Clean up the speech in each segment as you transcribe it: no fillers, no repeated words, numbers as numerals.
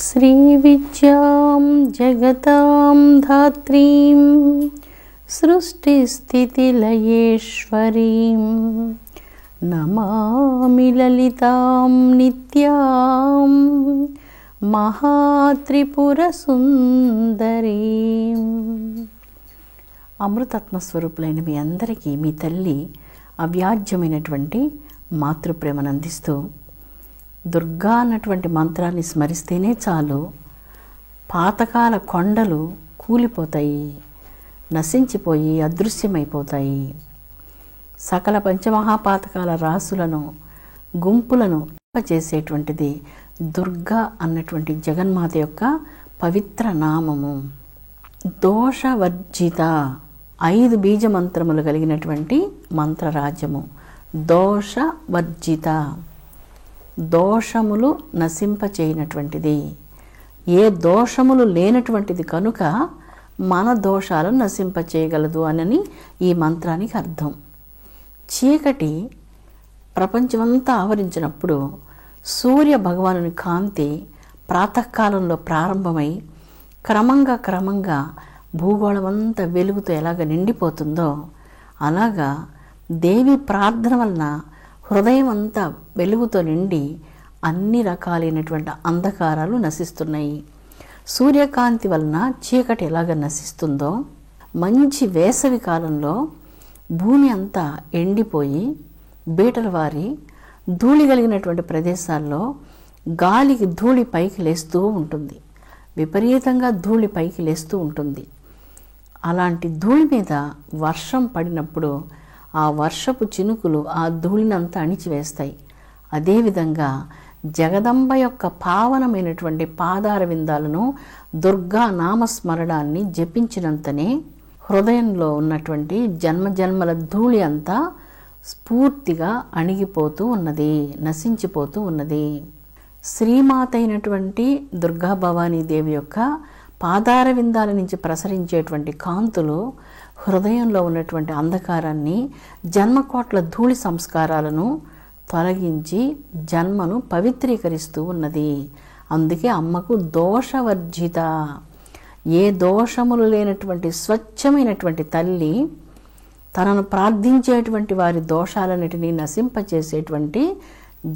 శ్రీవిద్యాం జగతాం ధాత్రీం సృష్టిస్థితిలయేశ్వరీం నమామి లలితాం నిత్యాం మహాత్రిపుర సుందరీం. అమృతత్వ స్వరూపులైన మీ అందరికీ మీ తల్లి అవ్యాజ్యమైనటువంటి మాతృప్రేమను అందిస్తూ దుర్గా అన్నటువంటి మంత్రాన్ని స్మరిస్తేనే చాలు పాతకాల కొండలు కూలిపోతాయి, నశించిపోయి అదృశ్యమైపోతాయి. సకల పంచమహాపాతకాల రాసులను గుంపులను చేసేటువంటిది దుర్గా అన్నటువంటి జగన్మాత యొక్క పవిత్ర నామము. దోషవర్జిత 5 బీజ మంత్రములు కలిగినటువంటి మంత్రరాజ్యము. దోషవర్జిత, దోషములు నశింపచేయనటువంటిది, ఏ దోషములు లేనటువంటిది కనుక మన దోషాలను నశింపచేయగలదు అని ఈ మంత్రానికి అర్థం. చీకటి ప్రపంచమంతా ఆవరించినప్పుడు సూర్య భగవానుని కాంతి ప్రాతకాలంలో ప్రారంభమై క్రమంగా భూగోళమంతా వెలుగుతో ఎలాగ నిండిపోతుందో అలాగా దేవి ప్రార్థన వలన హృదయం అంతా వెలుగుతో నిండి అన్ని రకాలైనటువంటి అంధకారాలు నశిస్తున్నాయి. సూర్యకాంతి వలన చీకటి ఎలాగ నశిస్తుందో మంచి వేసవి కాలంలో భూమి అంతా ఎండిపోయి బీటల వారి ధూళి కలిగినటువంటి ప్రదేశాల్లో గాలికి ధూళి పైకి లేస్తూ ఉంటుంది, విపరీతంగా ధూళి పైకి లేస్తూ ఉంటుంది. అలాంటి ధూళి మీద వర్షం పడినప్పుడు ఆ వర్షపు చినుకులు ఆ ధూళినంతా అణిచివేస్తాయి. అదేవిధంగా జగదంబ యొక్క పావనమైనటువంటి పాదార విందాలను దుర్గా నామస్మరణాన్ని జపించినంతనే హృదయంలో ఉన్నటువంటి జన్మజన్మల ధూళి అంతా స్ఫూర్తిగా అణిగిపోతూ ఉన్నది, నశించిపోతూ ఉన్నది. శ్రీమాత అయినటువంటి దుర్గా భవానీ దేవి యొక్క పాదార విందాల నుంచి ప్రసరించేటువంటి కాంతులు హృదయంలో ఉన్నటువంటి అంధకారాన్ని, జన్మకోట్ల ధూళి సంస్కారాలను తొలగించి జన్మను పవిత్రీకరిస్తూ ఉన్నది. అందుకే అమ్మకు దోషవర్జిత, ఏ దోషములు లేనటువంటి స్వచ్ఛమైనటువంటి తల్లి, తనను ప్రార్థించేటువంటి వారి దోషాలన్నిటినీ నశింపచేసేటువంటి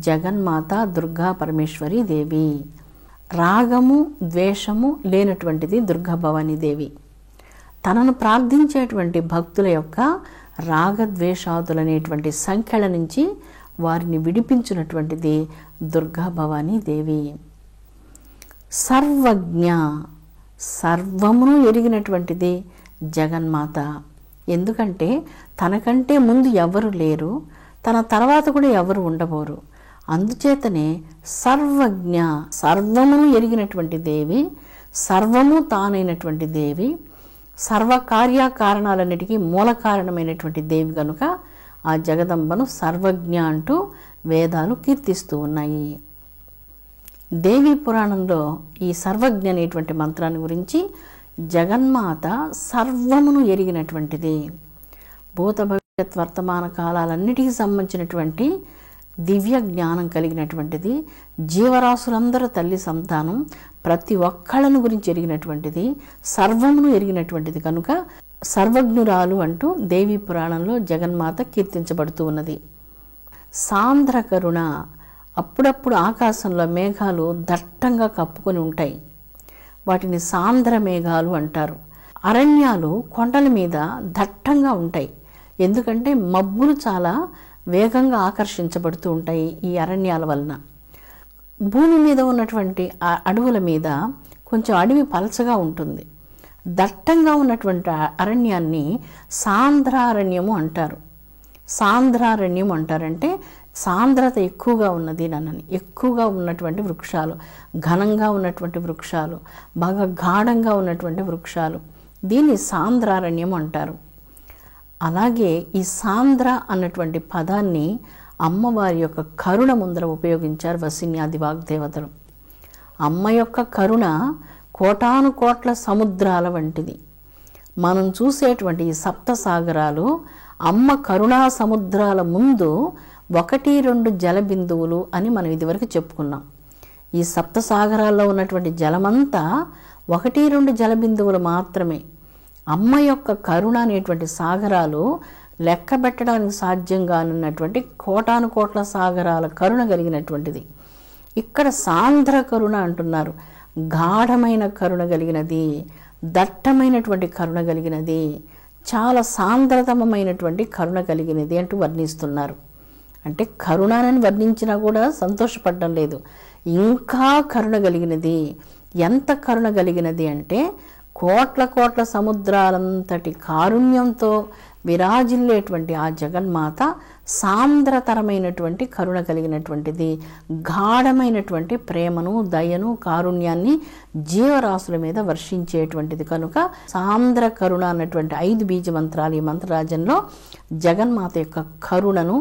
జగన్మాత దుర్గా పరమేశ్వరి దేవి. రాగము ద్వేషము లేనటువంటిది దుర్గా భవానీ దేవి. తనను ప్రార్థించేటువంటి భక్తుల యొక్క రాగద్వేషాదులనేటువంటి సంఖ్యల నుంచి వారిని విడిపించినటువంటిది దుర్గా భవానీ దేవి. సర్వజ్ఞ, సర్వమును ఎరిగినటువంటిది జగన్మాత. ఎందుకంటే తనకంటే ముందు ఎవరు లేరు, తన తర్వాత కూడా ఎవరు ఉండబోరు. అందుచేతనే సర్వజ్ఞ, సర్వమును ఎరిగినటువంటి దేవి, సర్వము తానైనటువంటి దేవి, సర్వకార్యకారణాలన్నిటికీ మూల కారణమైనటువంటి దేవి కనుక ఆ జగదంబను సర్వజ్ఞ అంటూ వేదాలు కీర్తిస్తూ ఉన్నాయి. దేవి పురాణంలో ఈ సర్వజ్ఞ అనేటువంటి మంత్రాన్ని గురించి జగన్మాత సర్వమును ఎరిగినటువంటిది, భూత భవిష్యత్ వర్తమాన కాలాలన్నిటికీ సంబంధించినటువంటి దివ్య జ్ఞానం కలిగినటువంటిది, జీవరాశులందరూ తల్లి సంతానం, ప్రతి ఒక్కళ్ళను గురించి ఎరిగినటువంటిది, సర్వమును ఎరిగినటువంటిది కనుక సర్వజ్ఞురాలు అంటూ దేవి పురాణంలో జగన్మాత కీర్తించబడుతూ ఉన్నది. సాంద్ర కరుణ, అప్పుడప్పుడు ఆకాశంలో మేఘాలు దట్టంగా కప్పుకొని ఉంటాయి, వాటిని సాంద్ర మేఘాలు అంటారు. అరణ్యాలు కొండల మీద దట్టంగా ఉంటాయి, ఎందుకంటే మబ్బులు చాలా వేగంగా ఆకర్షించబడుతూ ఉంటాయి ఈ అరణ్యాల వలన. భూమి మీద ఉన్నటువంటి అడవుల మీద కొంచెం అడవి పలచగా ఉంటుంది, దట్టంగా ఉన్నటువంటి అరణ్యాన్ని సాంద్రారణ్యము అంటారు. సాంద్రారణ్యం అంటారంటే సాంద్రత ఎక్కువగా ఉన్నది నన్నని, ఎక్కువగా ఉన్నటువంటి వృక్షాలు, ఘనంగా ఉన్నటువంటి వృక్షాలు, బాగా గాఢంగా ఉన్నటువంటి వృక్షాలు, దీన్ని సాంద్రారణ్యం అంటారు. అలాగే ఈ సాంద్ర అన్నటువంటి పదాన్ని అమ్మవారి యొక్క కరుణ ముందర ఉపయోగించారు వసిన్యాది వాగ్దేవతలు. అమ్మ యొక్క కరుణ కోటాను కోట్ల సముద్రాల వంటిది. మనం చూసేటువంటి ఈ సప్త సాగరాలు అమ్మ కరుణా సముద్రాల ముందు 1-2 జల బిందువులు అని మనం ఇదివరకు చెప్పుకున్నాం. ఈ సప్తసాగరాల్లో ఉన్నటువంటి జలమంతా 1-2 జలబిందువులు మాత్రమే. అమ్మ యొక్క కరుణ అనేటువంటి సాగరాలు లెక్క పెట్టడానికి సాధ్యం కానున్నటువంటి కోటాను కోట్ల సాగరాల కరుణ కలిగినటువంటిది. ఇక్కడ సాంద్ర కరుణ అంటున్నారు. గాఢమైన కరుణ కలిగినది, దట్టమైనటువంటి కరుణ కలిగినది, చాలా సాంద్రతమైనటువంటి కరుణ కలిగినది అంటూ వర్ణిస్తున్నారు. అంటే కరుణాన్ని వర్ణించినా కూడా సంతోషపడడం లేదు. ఇంకా కరుణ కలిగినది. ఎంత కరుణ కలిగినది అంటే కోట్ల కోట్ల సముద్రాలంతటి కారుణ్యంతో విరాజిల్లేటువంటి ఆ జగన్మాత సాంద్రతరమైనటువంటి కరుణ కలిగినటువంటిది. గాఢమైనటువంటి ప్రేమను, దయను, కారుణ్యాన్ని జీవరాశుల మీద వర్షించేటువంటిది. కనుక సాంద్ర కరుణ అన్నటువంటి 5 బీజ మంత్రాలు ఈ మంత్రరాజంలో జగన్మాత యొక్క కరుణను,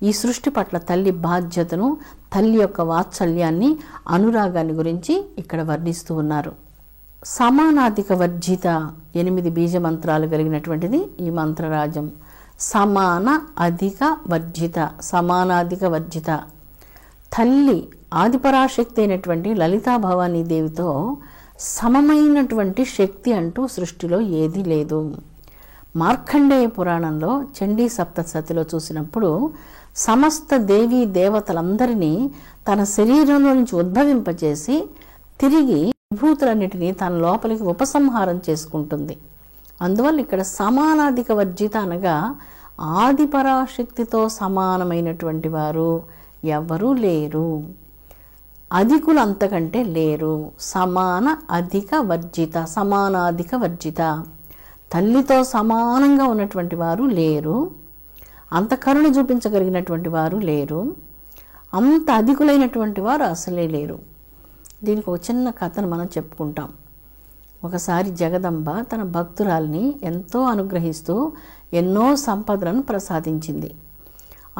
ఈ సృష్టి పట్ల తల్లి బాధ్యతను, తల్లి యొక్క వాత్సల్యాన్ని, అనురాగాన్ని గురించి ఇక్కడ వర్ణిస్తూ ఉన్నారు. సమానాధిక వర్జిత 8 బీజ మంత్రాలు కలిగినటువంటిది ఈ మంత్రరాజం. సమాన అధిక వర్జిత, సమానాధిక వర్జిత. తల్లి ఆదిపరాశక్తి అయినటువంటి లలితా భవానీ దేవితో సమమైనటువంటి శక్తి అంటూ సృష్టిలో ఏదీ లేదు. మార్కండేయ పురాణంలో చండీ సప్తశతిలో చూసినప్పుడు సమస్త దేవీ దేవతలందరినీ తన శరీరంలో నుంచి ఉద్భవింపచేసి తిరిగి విభూతులన్నిటినీ తన లోపలికి ఉపసంహారం చేసుకుంటుంది. అందువల్ల ఇక్కడ సమానాధిక వర్జిత అనగా ఆదిపరాశక్తితో సమానమైనటువంటి వారు ఎవరూ లేరు, అధికులు అంతకంటే లేరు. సమాన అధిక వర్జిత, సమానాధిక వర్జిత. తల్లితో సమానంగా ఉన్నటువంటి వారు లేరు, అంత కరుణ చూపించగలిగినటువంటి వారు లేరు, అంత అధికులైనటువంటి వారు అసలే లేరు. దీనికి ఒక చిన్న కథను మనం చెప్పుకుంటాం. ఒకసారి జగదంబ తన భక్తురాల్ని ఎంతో అనుగ్రహిస్తూ ఎన్నో సంపదలను ప్రసాదించింది.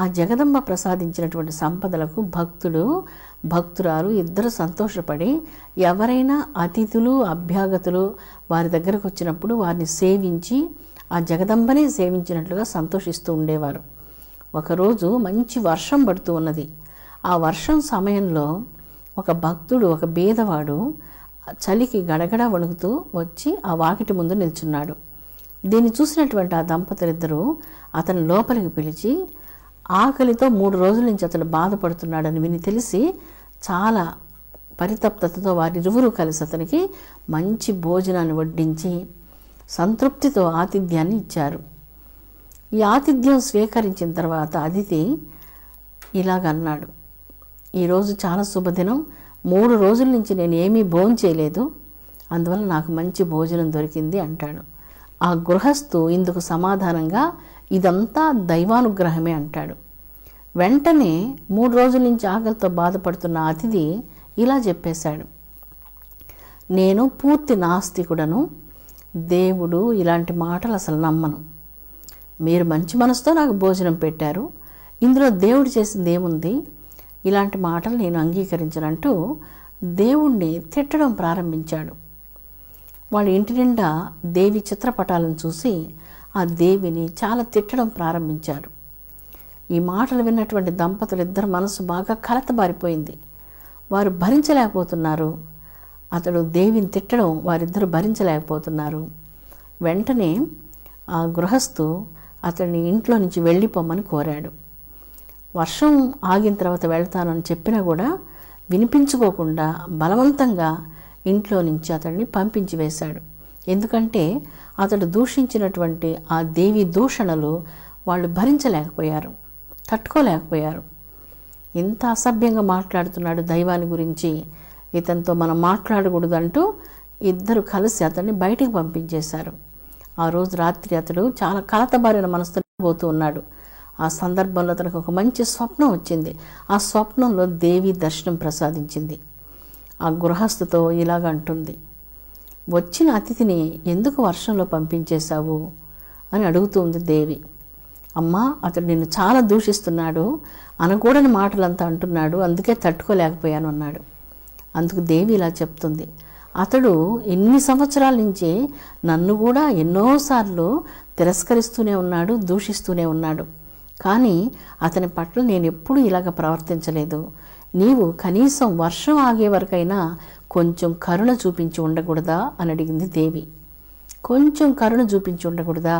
ఆ జగదంబ ప్రసాదించినటువంటి సంపదలకు భక్తుడు, భక్తురాలు ఇద్దరు సంతోషపడి ఎవరైనా అతిథులు, అభ్యాగతులు వారి దగ్గరకు వచ్చినప్పుడు వారిని సేవించి ఆ జగదంబనే సేవించినట్లుగా సంతోషిస్తూ ఉండేవారు. ఒకరోజు మంచి వర్షం పడుతూ ఉన్నది. ఆ వర్షం సమయంలో ఒక భక్తుడు, ఒక బీదవాడు చలికి గడగడ వణుకుతూ వచ్చి ఆ వాకిటి ముందు నిల్చున్నాడు. దీన్ని చూసినటువంటి ఆ దంపతులిద్దరూ అతని లోపలికి పిలిచి ఆకలితో 3 రోజుల నుంచి అతను బాధపడుతున్నాడని విని తెలిసి చాలా పరితప్తతతో వారిరువురు కలిసి అతనికి మంచి భోజనాన్ని వడ్డించి సంతృప్తితో ఆతిథ్యాన్ని ఇచ్చారు. ఈ ఆతిథ్యం స్వీకరించిన తర్వాత అతిథి ఇలాగన్నాడు, ఈరోజు చాలా శుభదినం, 3 రోజుల నుంచి నేను ఏమీ భోంచేయలేదు, అందువల్ల నాకు మంచి భోజనం దొరికింది అంటాడు. ఆ గృహస్థు ఇందుకు సమాధానంగా ఇదంతా దైవానుగ్రహమే అంటాడు. వెంటనే 3 రోజుల నుంచి ఆకలితో బాధపడుతున్న అతిథి ఇలా చెప్పేశాడు, నేను పూర్తి నాస్తికుడను, దేవుడు ఇలాంటి మాటలు అసలు నమ్మను. మీరు మంచి మనసుతో నాకు భోజనం పెట్టారు, ఇందులో దేవుడు చేసింది ఏముంది, ఇలాంటి మాటలు నేను అంగీకరించనంటూ దేవుణ్ణి తిట్టడం ప్రారంభించాడు. వాళ్ళ ఇంటి నిండా దేవి చిత్రపటాలను చూసి ఆ దేవిని చాలా తిట్టడం ప్రారంభించారు. ఈ మాటలు విన్నటువంటి దంపతులిద్దరు మనసు బాగా కలతబారిపోయింది. వారు భరించలేకపోతున్నారు. అతడు దేవిని తిట్టడం వారిద్దరు భరించలేకపోతున్నారు. వెంటనే ఆ గృహస్థు అతన్ని ఇంట్లో నుంచి వెళ్ళిపోమని కోరాడు. వర్షం ఆగిన తర్వాత వెళ్తానని చెప్పినా కూడా వినిపించుకోకుండా బలవంతంగా ఇంట్లో నుంచి అతన్ని పంపించి వేశాడు. ఎందుకంటే అతడు దూషించినటువంటి ఆ దేవి దూషణలు వాళ్ళు భరించలేకపోయారు, తట్టుకోలేకపోయారు. ఇంత అసభ్యంగా మాట్లాడుతున్నాడు దైవాన్ని గురించి, ఇతనితో మనం మాట్లాడకూడదు అంటూ ఇద్దరు కలిసి అతన్ని బయటికి పంపించేశారు. ఆ రోజు రాత్రి అతడు చాలా కలతబారిన మనసుతో పోతూ ఉన్నాడు. ఆ సందర్భంలో అతనికి ఒక మంచి స్వప్నం వచ్చింది. ఆ స్వప్నంలో దేవి దర్శనం ప్రసాదించింది. ఆ గృహస్థుతో ఇలాగ అంటుంది, వచ్చిన అతిథిని ఎందుకు వర్షంలో పంపించేశావు అని అడుగుతుంది దేవి. అమ్మా, అతడు నిన్ను చాలా దూషిస్తున్నాడు, అనకూడని మాటలంతా అంటున్నాడు, అందుకే తట్టుకోలేకపోయాను అన్నాడు. అందుకు దేవి ఇలా చెప్తుంది, అతడు ఎన్ని సంవత్సరాల నుంచి నన్ను కూడా ఎన్నోసార్లు తిరస్కరిస్తూనే ఉన్నాడు, దూషిస్తూనే ఉన్నాడు. కానీ అతని పట్ల నేను ఎప్పుడూ ఇలాగ ప్రవర్తించలేదు. నీవు కనీసం వర్షం ఆగే వరకైనా కొంచెం కరుణ చూపించి ఉండకూడదా అని అడిగింది దేవి. కొంచెం కరుణ చూపించి ఉండకూడదా?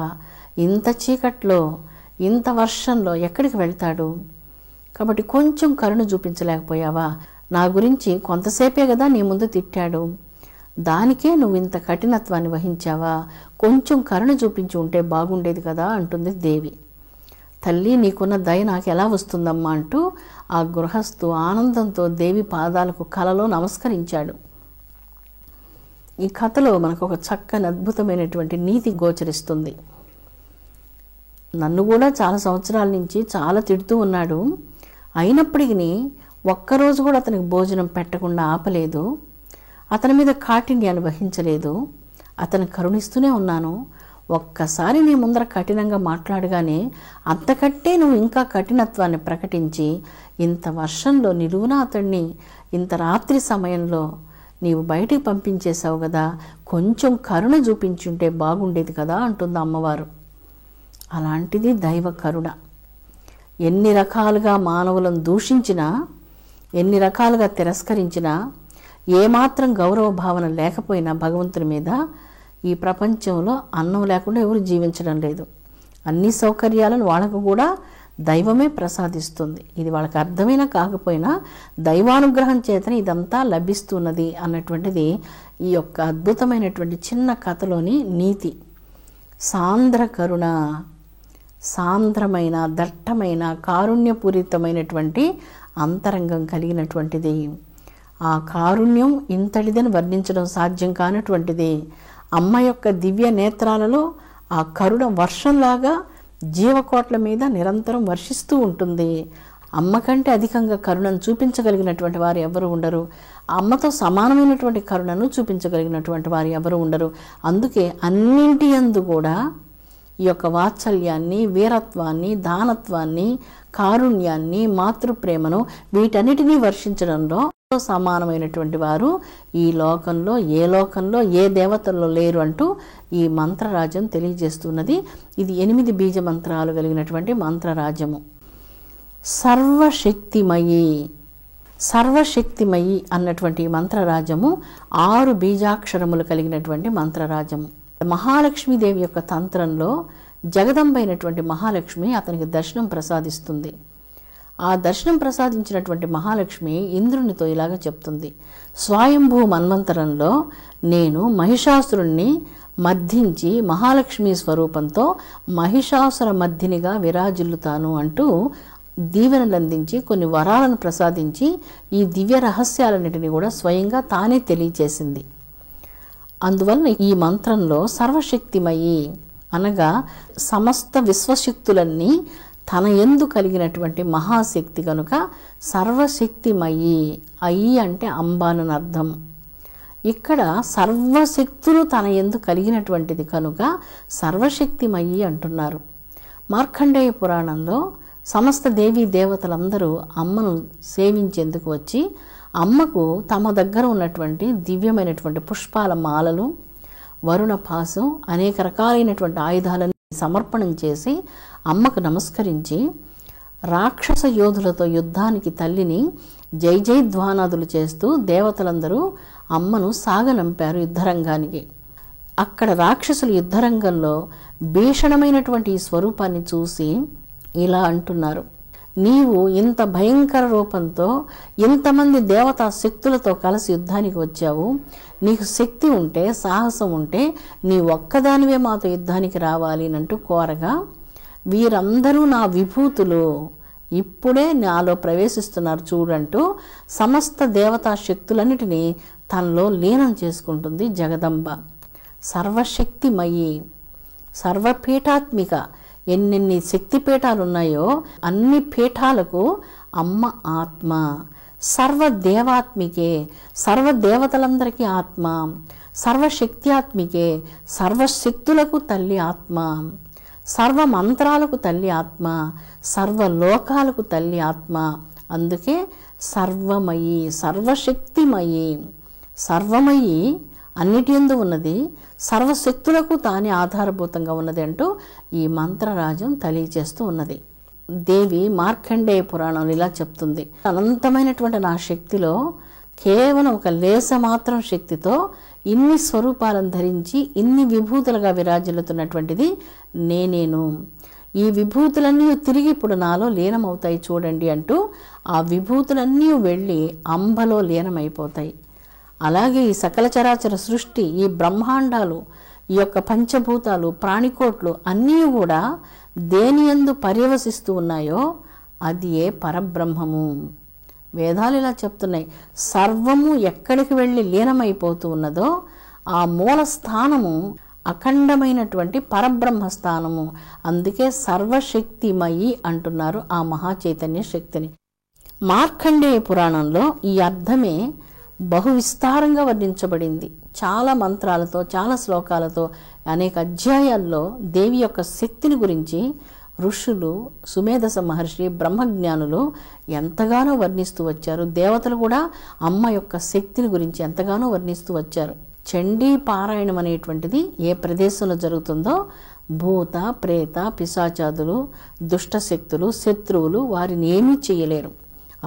ఇంత చీకట్లో, ఇంత వర్షంలో ఎక్కడికి వెళ్తాడు? కాబట్టి కొంచెం కరుణ చూపించలేకపోయావా? నా గురించి కొంతసేపే కదా నీ ముందు తిట్టాడు, దానికే నువ్వు ఇంత కఠినత్వాన్ని వహించావా? కొంచెం కరుణ చూపించి ఉంటే బాగుండేది కదా అంటుంది దేవి. తల్లి, నీకున్న దయ నాకు ఎలా వస్తుందమ్మా అంటూ ఆ గృహస్థు ఆనందంతో దేవి పాదాలకు కలలో నమస్కరించాడు. ఈ కథలో మనకు ఒక చక్కని అద్భుతమైనటువంటి నీతి గోచరిస్తుంది. నన్ను కూడా చాలా సంవత్సరాల నుంచి చాలా తిడుతూ ఉన్నాడు, అయినప్పటికీ ఒక్కరోజు కూడా అతనికి భోజనం పెట్టకుండా ఆపలేదు, అతని మీద కాఠిన్యాన్ని వహించలేదు, అతను కరుణిస్తూనే ఉన్నాను. ఒక్కసారి నీ ముందర కఠినంగా మాట్లాడగానే అంతకంటే నువ్వు ఇంకా కఠినత్వాన్ని ప్రకటించి ఇంత వర్షంలో నిలువునా అతన్ని ఇంత రాత్రి సమయంలో నీవు బయటికి పంపించేశావు కదా, కొంచెం కరుణ చూపించుంటే బాగుండేది కదా అంటుంది అమ్మవారు. అలాంటిది దైవ కరుణ. ఎన్ని రకాలుగా మానవులను దూషించినా, ఎన్ని రకాలుగా తిరస్కరించినా, ఏమాత్రం గౌరవ భావన లేకపోయినా భగవంతుని మీద ఈ ప్రపంచంలో అన్నం లేకుండా ఎవరు జీవించడం లేదు. అన్ని సౌకర్యాలను వాళ్ళకు కూడా దైవమే ప్రసాదిస్తుంది. ఇది వాళ్ళకి అర్థమైనా కాకపోయినా దైవానుగ్రహం చేతనే ఇదంతా లభిస్తున్నది అన్నటువంటిది ఈ యొక్క అద్భుతమైనటువంటి చిన్న కథలోని నీతి. సాంద్ర కరుణ, సాంద్రమైన దట్టమైన కారుణ్యపూరితమైనటువంటి అంతరంగం కలిగినటువంటిది. ఆ కారుణ్యం ఇంతటిదని వర్ణించడం సాధ్యం కానటువంటిది. అమ్మ యొక్క దివ్య నేత్రాలలో ఆ కరుణ వర్షంలాగా జీవకోట్ల మీద నిరంతరం వర్షిస్తూ ఉంటుంది. అమ్మ కంటే అధికంగా కరుణను చూపించగలిగినటువంటి వారు ఎవరు ఉండరు. అమ్మతో సమానమైనటువంటి కరుణను చూపించగలిగినటువంటి వారు ఎవరు ఉండరు. అందుకే అన్నింటి యందు కూడా ఈ యొక్క వాత్సల్యాన్ని, వీరత్వాన్ని, దానత్వాన్ని, కారుణ్యాన్ని, మాతృప్రేమను వీటన్నిటినీ వర్షించడంలో సమానమైనటువంటి వారు ఈ లోకంలో ఏ దేవతల్లో లేరు అంటూ ఈ మంత్రరాజ్యం తెలియజేస్తున్నది. ఇది 8 బీజ మంత్రాలు కలిగినటువంటి మంత్రరాజ్యము. సర్వశక్తిమయి అన్నటువంటి మంత్రరాజ్యము 6 బీజాక్షరములు కలిగినటువంటి మంత్రరాజ్యము. మహాలక్ష్మీదేవి యొక్క తంత్రంలో జగదంబ అయినటువంటి మహాలక్ష్మి అతనికి దర్శనం ప్రసాదిస్తుంది. ఆ దర్శనం ప్రసాదించినటువంటి మహాలక్ష్మి ఇంద్రునితో ఇలాగ చెప్తుంది, స్వయంభూ మన్వంతరంలో నేను మహిషాసురుణ్ణి మర్ధించి మహాలక్ష్మి స్వరూపంతో మహిషాసుర మర్దినిగా విరాజిల్లుతాను అంటూ దీవెనలు అందించి కొన్ని వరాలను ప్రసాదించి ఈ దివ్య రహస్యాలన్నిటినీ కూడా స్వయంగా తానే తెలియచేసింది. అందువలన ఈ మంత్రంలో సర్వశక్తిమయి అనగా సమస్త విశ్వశక్తులన్నీ తన యందు కలిగినటువంటి మహాశక్తి కనుక సర్వశక్తిమయి. అయి అంటే అంబానని అర్థం. ఇక్కడ సర్వశక్తులు తన యందు కలిగినటువంటిది కనుక సర్వశక్తిమయి అంటున్నారు. మార్కండేయ పురాణంలో సమస్త దేవీ దేవతలందరూ అమ్మను సేవించేందుకు వచ్చి అమ్మకు తమ దగ్గర ఉన్నటువంటి దివ్యమైనటువంటి పుష్పాల మాలలు, వరుణ పాశం, అనేక రకాలైనటువంటి ఆయుధాలను సమర్పణం చేసి అమ్మకు నమస్కరించి రాక్షస యోధులతో యుద్ధానికి తల్లిని జై జయధ్వానాదులు చేస్తూ దేవతలందరూ అమ్మను సాగనంపారు యుద్ధరంగానికి. అక్కడ రాక్షసులు యుద్ధరంగంలో భీషణమైనటువంటి ఈ స్వరూపాన్ని చూసి ఇలా అంటున్నారు, నీవు ఇంత భయంకర రూపంతో ఇంతమంది దేవతా శక్తులతో కలిసి యుద్ధానికి వచ్చావు, నీకు శక్తి ఉంటే, సాహసం ఉంటే నీ ఒక్కదానివే మాతో యుద్ధానికి రావాలి అంటూ కోరగా, వీరందరూ నా విభూతులు, ఇప్పుడే నాలో ప్రవేశిస్తున్నారు చూడంటూ సమస్త దేవతా శక్తులన్నిటినీ తనలో లీనం చేసుకుంటుంది జగదంబ. సర్వశక్తిమయి, సర్వపీఠాత్మిక. ఎన్నెన్ని శక్తిపీఠాలు ఉన్నాయో అన్ని పీఠాలకు అమ్మ ఆత్మ. సర్వదేవాత్మికే, సర్వదేవతలందరికీ ఆత్మ. సర్వశక్త్యాత్మికే, సర్వశక్తులకు తల్లి ఆత్మ. సర్వమంత్రాలకు తల్లి ఆత్మ, సర్వలోకాలకు తల్లి ఆత్మ. అందుకే సర్వమయి, సర్వశక్తిమయి. సర్వమయి అన్నిటి యందు ఉన్నది, సర్వశక్తులకు తానే ఆధారభూతంగా ఉన్నది అంటూ ఈ మంత్రరాజ్యం తెలియజేస్తూ ఉన్నది. దేవి మార్కండేయ పురాణంలో ఇలా చెప్తుంది, అనంతమైనటువంటి నా శక్తిలో కేవలం ఒక లేస మాత్రం శక్తితో ఇన్ని స్వరూపాలను ధరించి ఇన్ని విభూతులుగా విరాజిల్లుతున్నటువంటిది నేనేను. ఈ విభూతులన్నీ తిరిగి ఇప్పుడు నాలో లీనమవుతాయి చూడండి అంటూ ఆ విభూతులన్నీ వెళ్ళి అంబలో లీనమైపోతాయి. అలాగే ఈ సకల చరాచర సృష్టి, ఈ బ్రహ్మాండాలు, ఈ యొక్క పంచభూతాలు, ప్రాణికోట్లు అన్నీ కూడా దేనియందు పర్యవసిస్తూ ఉన్నాయో అది ఏ పరబ్రహ్మము. వేదాలు ఇలా చెప్తున్నాయి, సర్వము ఎక్కడికి వెళ్ళి లీనమైపోతూ ఉన్నదో ఆ మూల స్థానము అఖండమైనటువంటి పరబ్రహ్మ స్థానము. అందుకే సర్వశక్తిమయి అంటున్నారు ఆ మహాచైతన్య శక్తిని. మార్కండేయ పురాణంలో ఈ అర్థమే బహు విస్తారంగా వర్ణించబడింది. చాలా మంత్రాలతో, చాలా శ్లోకాలతో, అనేక అధ్యాయాల్లో దేవి యొక్క శక్తిని గురించి ఋషులు, సుమేధస మహర్షి, బ్రహ్మజ్ఞానులు ఎంతగానో వర్ణిస్తూ వచ్చారు. దేవతలు కూడా అమ్మ యొక్క శక్తిని గురించి ఎంతగానో వర్ణిస్తూ వచ్చారు. చండీ పారాయణం అనేటువంటిది ఏ ప్రదేశంలో జరుగుతుందో భూత, ప్రేత, పిశాచాదులు, దుష్టశక్తులు, శత్రువులు వారిని ఏమీ చేయలేరు.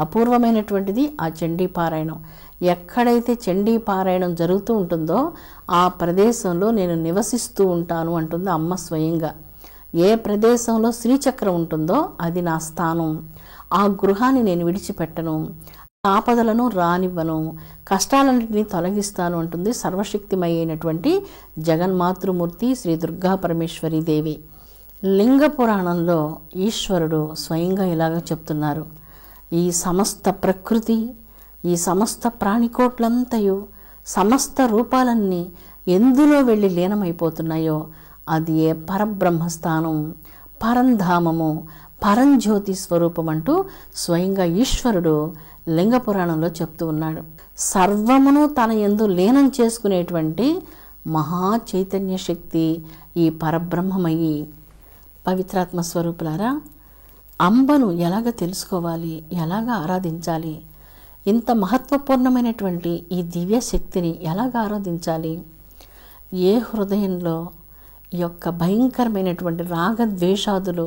అపూర్వమైనటువంటిది ఆ చండీ పారాయణం. ఎక్కడైతే చండీ పారాయణం జరుగుతూ ఉంటుందో ఆ ప్రదేశంలో నేను నివసిస్తూ ఉంటాను అంటుంది అమ్మ స్వయంగా. ఏ ప్రదేశంలో శ్రీచక్రం ఉంటుందో అది నా స్థానం. ఆ గృహాన్ని నేను విడిచిపెట్టను, ఆపదలను రానివ్వను, కష్టాలన్నింటినీ తొలగిస్తాను అంటుంది సర్వశక్తిమయ అయినటువంటి జగన్మాతృమూర్తి శ్రీ దుర్గా పరమేశ్వరి దేవి. లింగ పురాణంలో ఈశ్వరుడు స్వయంగా ఇలాగ చెప్తున్నారు, ఈ సమస్త ప్రకృతి, ఈ సమస్త ప్రాణికోట్లంతయు, సమస్త రూపాలన్నీ ఎందులో వెళ్ళి లీనమైపోతున్నాయో అది ఏ పరబ్రహ్మస్థానం, పరంధామము, పరంజ్యోతి స్వరూపం అంటూ స్వయంగా ఈశ్వరుడు లింగ పురాణంలో చెప్తూ ఉన్నాడు. సర్వమును తన యందు లీనం చేసుకునేటువంటి మహా చైతన్య శక్తి ఈ పరబ్రహ్మమయి. పవిత్రాత్మ స్వరూపులారా, అంబను ఎలాగ తెలుసుకోవాలి, ఎలాగ ఆరాధించాలి, ఇంత మహత్వపూర్ణమైనటువంటి ఈ దివ్య శక్తిని ఎలాగ ఆరాధించాలి? ఏ హృదయంలో ఈ యొక్క భయంకరమైనటువంటి రాగద్వేషాదులు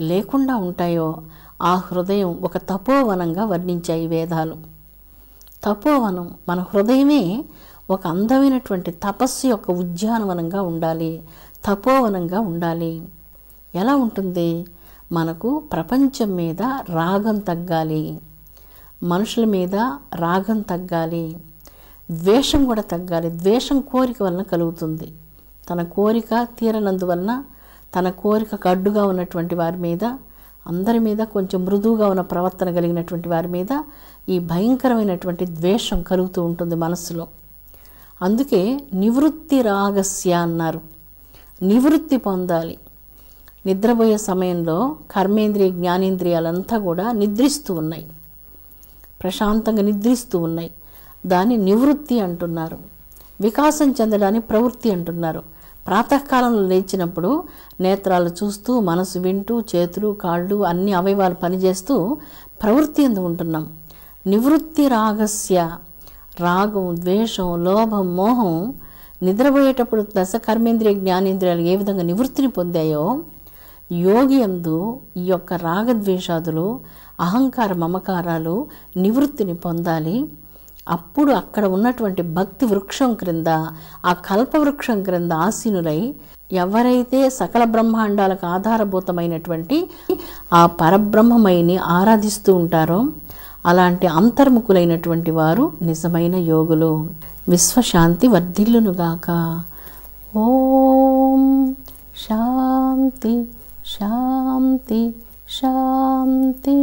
లేకుండా ఉంటాయో ఆ హృదయం ఒక తపోవనంగా వర్ణించాయి వేదాలు. తపోవనం, మన హృదయమే ఒక అందమైనటువంటి తపస్సు యొక్క ఉద్యానవనంగా ఉండాలి, తపోవనంగా ఉండాలి. ఎలా ఉంటుంది? మనకు ప్రపంచం మీద రాగం తగ్గాలి, మనుషుల మీద రాగం తగ్గాలి, ద్వేషం కూడా తగ్గాలి. ద్వేషం కోరిక వలన కలుగుతుంది. తన కోరిక తీరనందువలన, తన కోరికకు అడ్డుగా ఉన్నటువంటి వారి మీద, అందరి మీద కొంచెం మృదువుగా ఉన్న ప్రవర్తన కలిగినటువంటి వారి మీద ఈ భయంకరమైనటువంటి ద్వేషం కలుగుతూ ఉంటుంది మనస్సులో. అందుకే నివృత్తి రాగస్య అన్నారు. నివృత్తి పొందాలి. నిద్రపోయే సమయంలో కర్మేంద్రియ, జ్ఞానేంద్రియాలంతా కూడా నిద్రిస్తూ ఉన్నాయి, ప్రశాంతంగా నిద్రిస్తూ ఉన్నాయి. దాన్ని నివృత్తి అంటున్నారు. వికాసం చెందడాన్ని ప్రవృత్తి అంటున్నారు. ప్రాతకాలంలో లేచినప్పుడు నేత్రాలు చూస్తూ, మనసు వింటూ, చేతులు, కాళ్ళు అన్ని అవయవాలు పనిచేస్తూ ప్రవృత్తి ఎందు ఉంటున్నాం. నివృత్తి రాగస్య, రాగం, ద్వేషం, లోభం, మోహం నిద్రపోయేటప్పుడు దశ కర్మేంద్రియ, జ్ఞానేంద్రియాలు ఏ విధంగా నివృత్తిని పొందాయో యోగి యందు ఈ యొక్క రాగద్వేషాదులు, అహంకార మమకారాలు నివృత్తిని పొందాలి. అప్పుడు అక్కడ ఉన్నటువంటి భక్తి వృక్షం క్రింద, ఆ కల్ప వృక్షం క్రింద ఆసీనులై ఎవరైతే సకల బ్రహ్మాండాలకు ఆధారభూతమైనటువంటి ఆ పరబ్రహ్మమయిని ఆరాధిస్తూ ఉంటారో అలాంటి అంతర్ముఖులైనటువంటి వారు నిజమైన యోగులు. విశ్వశాంతి వర్ధిల్లునుగాక. ఓం శాంతి శాంతి శాంతి.